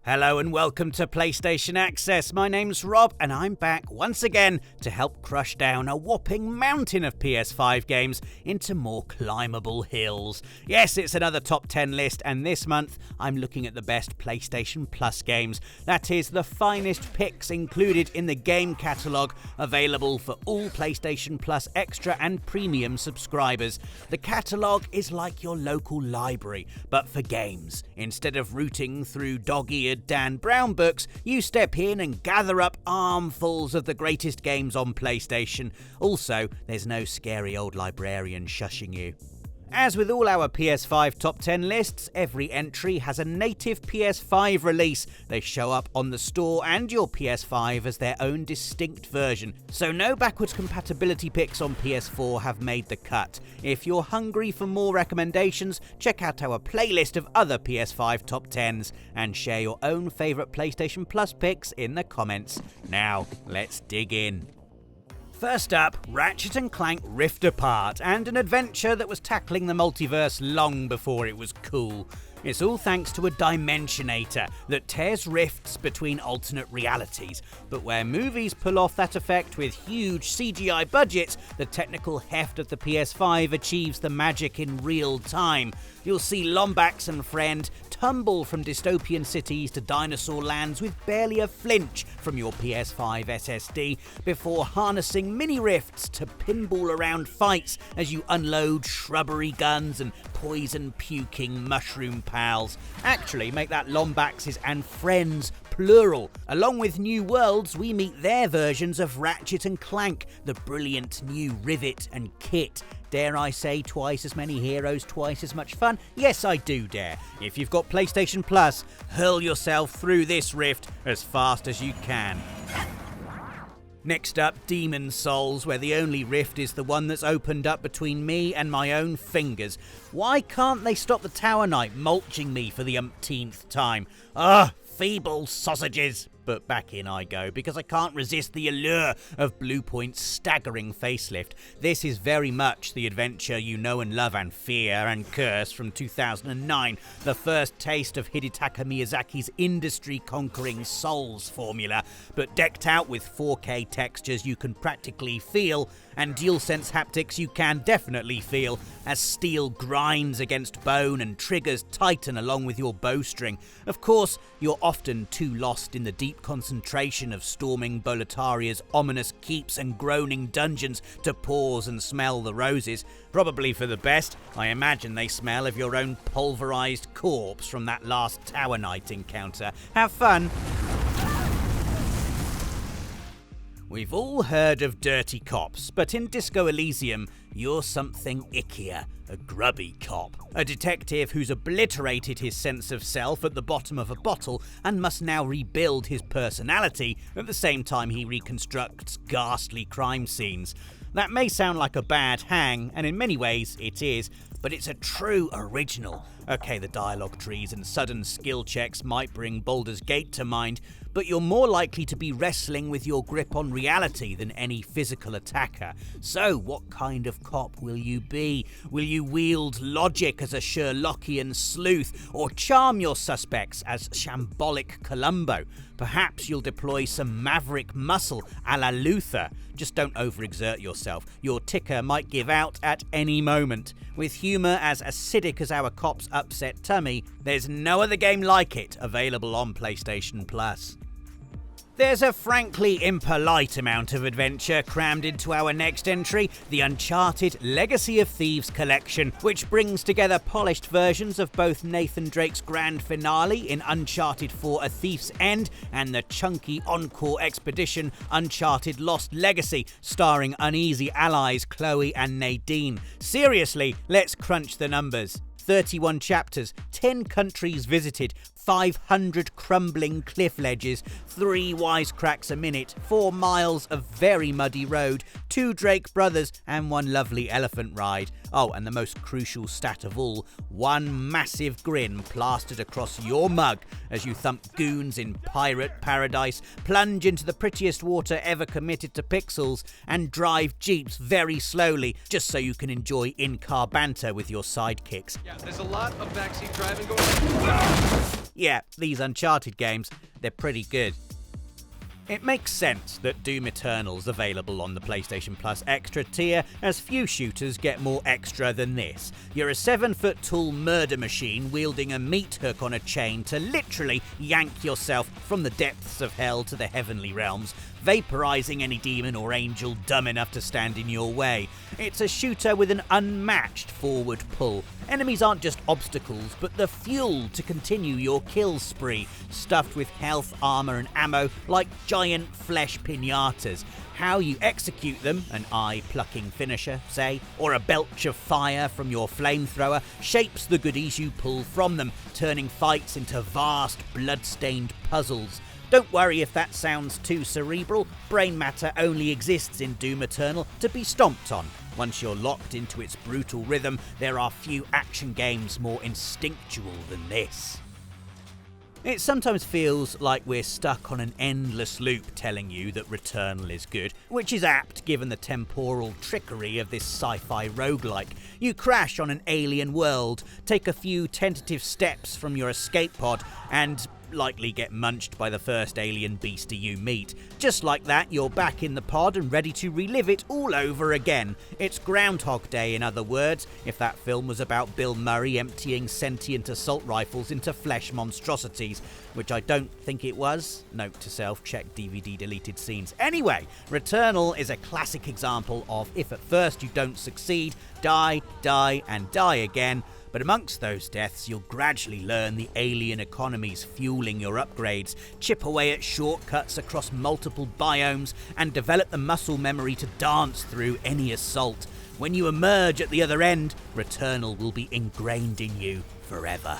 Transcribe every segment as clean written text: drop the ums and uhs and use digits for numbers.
Hello and welcome to PlayStation Access. My name's Rob and I'm back once again to help crush down a whopping mountain of PS5 games into more climbable hills. Yes, it's another top 10 list, and this month I'm looking at the best PlayStation Plus games. That is, the finest picks included in the Game Catalogue, available for all PlayStation Plus Extra and Premium subscribers. The catalogue is like your local library, but for games. Instead of rooting through dog-eared Dan Brown books, you step in and gather up armfuls of the greatest games on PlayStation. Also, there's no scary old librarian shushing you. As with all our PS5 top 10 lists, every entry has a native PS5 release. They show up on the store and your PS5 as their own distinct version, so no backwards compatibility picks on PS4 have made the cut. If you're hungry for more recommendations, check out our playlist of other PS5 top 10s and share your own favourite PlayStation Plus picks in the comments. Now, let's dig in. First up, Ratchet and Clank Rift Apart, and an adventure that was tackling the multiverse long before it was cool. It's all thanks to a Dimensionator that tears rifts between alternate realities, but where movies pull off that effect with huge CGI budgets, the technical heft of the PS5 achieves the magic in real time. You'll see Lombax and friend tumble from dystopian cities to dinosaur lands with barely a flinch from your PS5 SSD, before harnessing mini-rifts to pinball around fights as you unload shrubbery guns and poison-puking mushroom pals. Actually, make that Lombaxes and friends plural. Along with new worlds, we meet their versions of Ratchet and Clank, the brilliant new Rivet and Kit. Dare I say twice as many heroes, twice as much fun? Yes, I do dare. If you've got PlayStation Plus, hurl yourself through this rift as fast as you can. Next up, Demon Souls, where the only rift is the one that's opened up between me and my own fingers. Why can't they stop the Tower Knight mulching me for the umpteenth time? Feeble sausages! But back in I go, because I can't resist the allure of Bluepoint's staggering facelift. This is very much the adventure you know and love and fear and curse from 2009, the first taste of Hidetaka Miyazaki's industry-conquering Souls formula, but decked out with 4K textures you can practically feel, and DualSense haptics you can definitely feel, as steel grinds against bone and triggers tighten along with your bowstring. Of course, you're often too lost in the deep concentration of storming Boletaria's ominous keeps and groaning dungeons to pause and smell the roses. Probably for the best. I imagine they smell of your own pulverized corpse from that last Tower Knight encounter. Have fun! We've all heard of dirty cops, but in Disco Elysium, you're something ickier, a grubby cop. A detective who's obliterated his sense of self at the bottom of a bottle and must now rebuild his personality at the same time he reconstructs ghastly crime scenes. That may sound like a bad hang, and in many ways it is, but it's a true original. Okay, the dialogue trees and sudden skill checks might bring Baldur's Gate to mind, but you're more likely to be wrestling with your grip on reality than any physical attacker. So, what kind of cop will you be? Will you wield logic as a Sherlockian sleuth, or charm your suspects as shambolic Columbo? Perhaps you'll deploy some maverick muscle a la Luther. Just don't overexert yourself. Your ticker might give out at any moment. With humour as acidic as our cop's upset tummy, there's no other game like it available on PlayStation Plus. There's a frankly impolite amount of adventure crammed into our next entry, the Uncharted Legacy of Thieves collection, which brings together polished versions of both Nathan Drake's grand finale in Uncharted 4: A Thief's End and the chunky encore expedition Uncharted Lost Legacy, starring uneasy allies Chloe and Nadine. Seriously, let's crunch the numbers. 31 chapters, 10 countries visited, 500 crumbling cliff ledges, 3 wisecracks a minute, 4 miles of very muddy road, 2 Drake brothers and 1 lovely elephant ride. Oh, and the most crucial stat of all, 1 massive grin plastered across your mug as you thump goons in pirate paradise, plunge into the prettiest water ever committed to pixels, and drive jeeps very slowly just so you can enjoy in-car banter with your sidekicks. Yeah, there's a lot of backseat driving going on. Yeah, these Uncharted games, they're pretty good. It makes sense that Doom Eternal's available on the PlayStation Plus Extra tier, as few shooters get more extra than this. You're a 7-foot-tall murder machine wielding a meat hook on a chain to literally yank yourself from the depths of hell to the heavenly realms, vaporizing any demon or angel dumb enough to stand in your way. It's a shooter with an unmatched forward pull. Enemies aren't just obstacles, but the fuel to continue your kill spree, stuffed with health, armor and ammo like giant flesh piñatas. How you execute them, an eye-plucking finisher, say, or a belch of fire from your flamethrower, shapes the goodies you pull from them, turning fights into vast, blood-stained puzzles. Don't worry if that sounds too cerebral. Brain matter only exists in Doom Eternal to be stomped on. Once you're locked into its brutal rhythm, there are few action games more instinctual than this. It sometimes feels like we're stuck on an endless loop telling you that Returnal is good, which is apt given the temporal trickery of this sci-fi roguelike. You crash on an alien world, take a few tentative steps from your escape pod, and likely get munched by the first alien beastie you meet. Just like that, you're back in the pod and ready to relive it all over again. It's Groundhog Day, in other words, if that film was about Bill Murray emptying sentient assault rifles into flesh monstrosities, which I don't think it was. Note to self, check DVD deleted scenes. Anyway, Returnal is a classic example of if at first you don't succeed, die, and die again. But amongst those deaths, you'll gradually learn the alien economies fueling your upgrades, chip away at shortcuts across multiple biomes, and develop the muscle memory to dance through any assault. When you emerge at the other end, Returnal will be ingrained in you forever.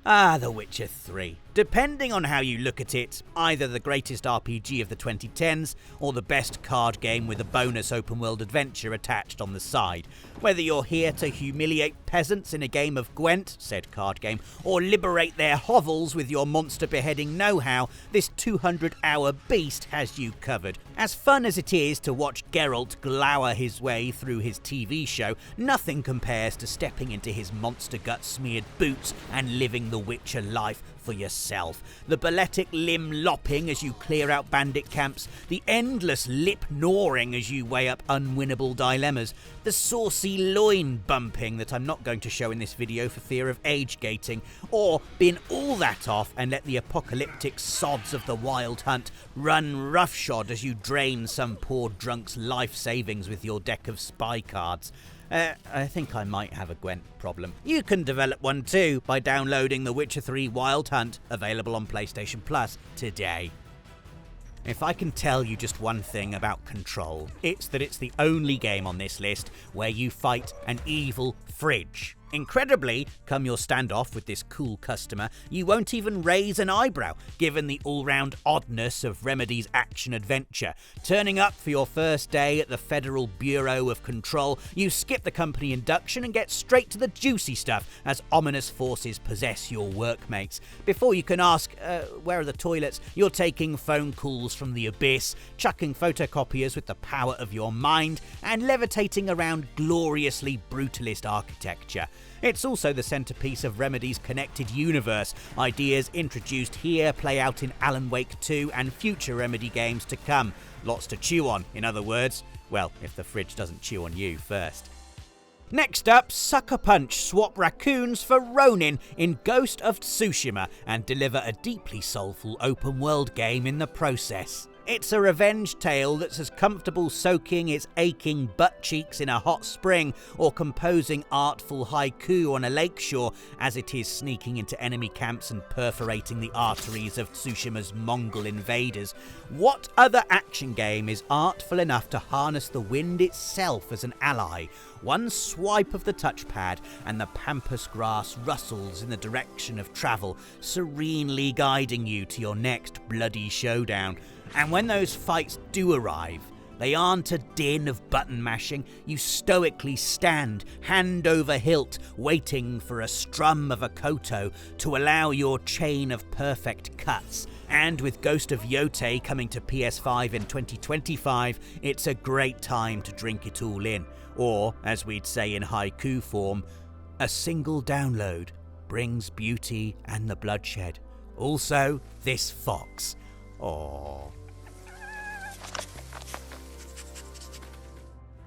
The Witcher 3. Depending on how you look at it, either the greatest RPG of the 2010s or the best card game with a bonus open-world adventure attached on the side. Whether you're here to humiliate peasants in a game of Gwent, said card game, or liberate their hovels with your monster beheading know-how, this 200-hour beast has you covered. As fun as it is to watch Geralt glower his way through his TV show, nothing compares to stepping into his monster gut-smeared boots and living the Witcher life for yourself. The balletic limb lopping as you clear out bandit camps, the endless lip gnawing as you weigh up unwinnable dilemmas, the saucy loin bumping that I'm not going to show in this video for fear of age gating, or bin all that off and let the apocalyptic sods of the Wild Hunt run roughshod as you drain some poor drunk's life savings with your deck of spy cards. I think I might have a Gwent problem. You can develop one too by downloading The Witcher 3 Wild Hunt, available on PlayStation Plus today. If I can tell you just one thing about Control, it's that it's the only game on this list where you fight an evil fridge. Incredibly, come your standoff with this cool customer, you won't even raise an eyebrow, given the all-round oddness of Remedy's action-adventure. Turning up for your first day at the Federal Bureau of Control, you skip the company induction and get straight to the juicy stuff as ominous forces possess your workmates. Before you can ask, where are the toilets, you're taking phone calls from the abyss, chucking photocopiers with the power of your mind, and levitating around gloriously brutalist architecture. It's also the centrepiece of Remedy's connected universe. Ideas introduced here play out in Alan Wake 2 and future Remedy games to come. Lots to chew on, in other words. Well, if the fridge doesn't chew on you first. Next up, Sucker Punch swap raccoons for Ronin in Ghost of Tsushima and deliver a deeply soulful open-world game in the process. It's a revenge tale that's as comfortable soaking its aching butt cheeks in a hot spring or composing artful haiku on a lakeshore as it is sneaking into enemy camps and perforating the arteries of Tsushima's Mongol invaders. What other action game is artful enough to harness the wind itself as an ally? One swipe of the touchpad and the pampas grass rustles in the direction of travel, serenely guiding you to your next bloody showdown. And when those fights do arrive, they aren't a din of button mashing. You stoically stand, hand over hilt, waiting for a strum of a koto to allow your chain of perfect cuts. And with Ghost of Yotei coming to PS5 in 2025, it's a great time to drink it all in. Or, as we'd say in haiku form, a single download brings beauty and the bloodshed. Also, this fox. Aww.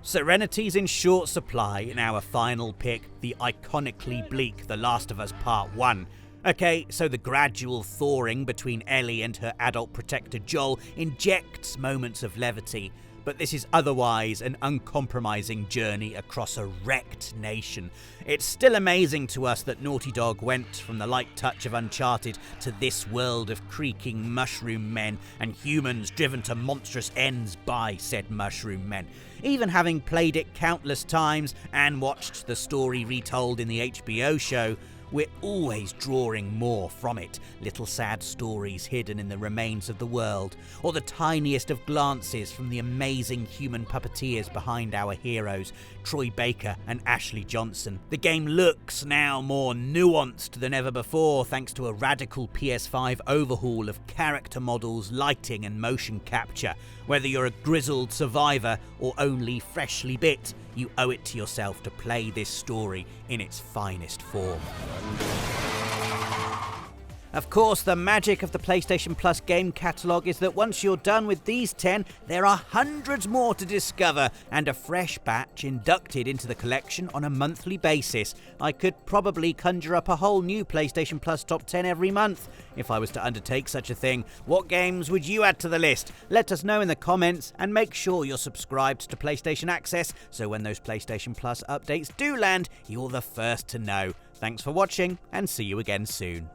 Serenity's in short supply in our final pick, the iconically bleak The Last of Us Part 1. Okay, so the gradual thawing between Ellie and her adult protector Joel injects moments of levity, but this is otherwise an uncompromising journey across a wrecked nation. It's still amazing to us that Naughty Dog went from the light touch of Uncharted to this world of creaking mushroom men and humans driven to monstrous ends by said mushroom men. Even having played it countless times and watched the story retold in the HBO show, we're always drawing more from it. Little sad stories hidden in the remains of the world, or the tiniest of glances from the amazing human puppeteers behind our heroes, Troy Baker and Ashley Johnson. The game looks now more nuanced than ever before thanks to a radical PS5 overhaul of character models, lighting and motion capture. Whether you're a grizzled survivor or only freshly bit, you owe it to yourself to play this story in its finest form. Of course, the magic of the PlayStation Plus Game Catalogue is that once you're done with these 10, there are hundreds more to discover and a fresh batch inducted into the collection on a monthly basis. I could probably conjure up a whole new PlayStation Plus top 10 every month if I was to undertake such a thing. What games would you add to the list? Let us know in the comments, and make sure you're subscribed to PlayStation Access so when those PlayStation Plus updates do land, you're the first to know. Thanks for watching, and see you again soon.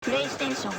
PlayStation